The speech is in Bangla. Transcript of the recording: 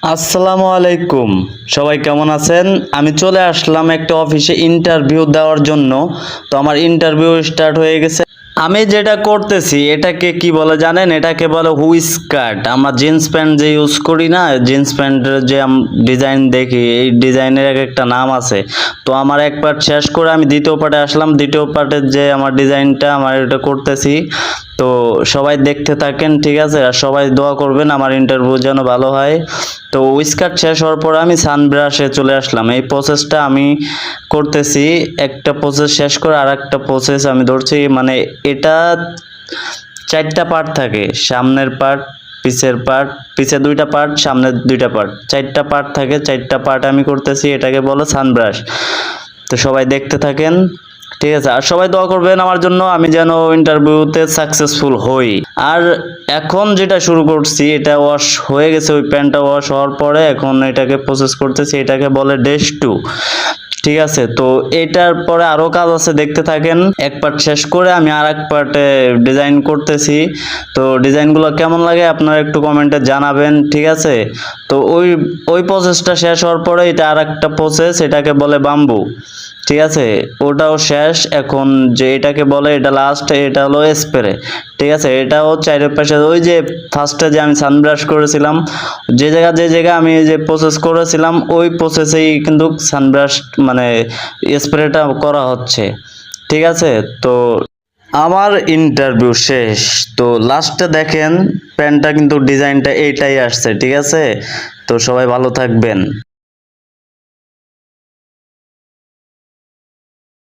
আসসালামু আলাইকুম। সবাই কেমন আছেন? আমি চলে আসলাম একটা অফিসে ইন্টারভিউ দেওয়ার জন্য। তো আমার ইন্টারভিউ স্টার্ট হয়ে গেছে। আমি যেটা করতেছি এটাকে কি বলে জানেন? এটাকে বলে হুইস্কার্ট। আমরা জিন্স প্যান্ট যে ইউজ করি না, জিন্স প্যান্টের যে ডিজাইন দেখি, এই ডিজাইনের এক একটা নাম আছে। তো আমার এক পার্ট শেষ করে আমি দ্বিতীয় পার্টে আসলাম। দ্বিতীয় পার্টের যে আমার ডিজাইনটা আমার এটা করতেছি। তো সবাই দেখতে থাকেন, ঠিক আছে? আর সবাই দোয়া করবেন আমার ইন্টারভিউ যেন ভালো হয়। তো উইস্কার্ট শেষ হওয়ার পর আমি সানব্রাশে চলে আসলাম। এই প্রসেসটা আমি করতেছি, একটা প্রসেস শেষ করে আর একটা প্রসেস আমি ধরছি। মানে এটা চারটা পার্ট থাকে, সামনের পার্ট, পিছের পার্ট, পিছে দুইটা পার্ট, সামনের দুইটা পার্ট, চারটা পার্ট থাকে। চারটা পার্ট আমি করতেছি, এটাকে বলো সানব্রাশ। তো সবাই দেখতে থাকেন, ঠিক আছে? আর সবাই দোয়া করবেন আমার জন্য, আমি যেন ইন্টারভিউতে সাকসেসফুল হই। আর এখন যেটা শুরু করছি, এটা ওয়াশ হয়ে গেছে, ওই প্যান্টটা ওয়াশ হওয়ার পরে এখন এটাকে প্রসেস করতেছি, এটাকে বলে ডেশ টু। ঠিক আছে? তো এটার পরে আরো কাজ আছে, দেখতে থাকেন। এক পার্ট শেষ করে আমি আর এক পার্টে ডিজাইন করতেছি। তো ডিজাইনগুলো কেমন লাগে আপনারা একটু কমেন্টে জানাবেন, ঠিক আছে? তো ওই প্রসেসটা শেষ হওয়ার পরে এটা আর একটা প্রসেস, এটাকে বলে বাম্বু। ঠিক আছে? ওটাও শেষ। এখন যে এটাকে বলে, এটা লাস্ট, এটা হলো স্প্রে। ঠিক আছে? এটাও চারিপাশে ওই যে ফার্স্টে যে আমি সানব্রাশ করেছিলাম, যে জায়গা আমি যে প্রসেস করেছিলাম ওই প্রসেসেই কিন্তু সানব্রাশ মানে স্প্রেটা করা হচ্ছে। ঠিক আছে? তো আমার ইন্টারভিউ শেষ। তো লাস্টে দেখেন প্যান্টটা কিন্তু ডিজাইনটা এইটাই আসছে, ঠিক আছে? তো সবাই ভালো থাকবেন।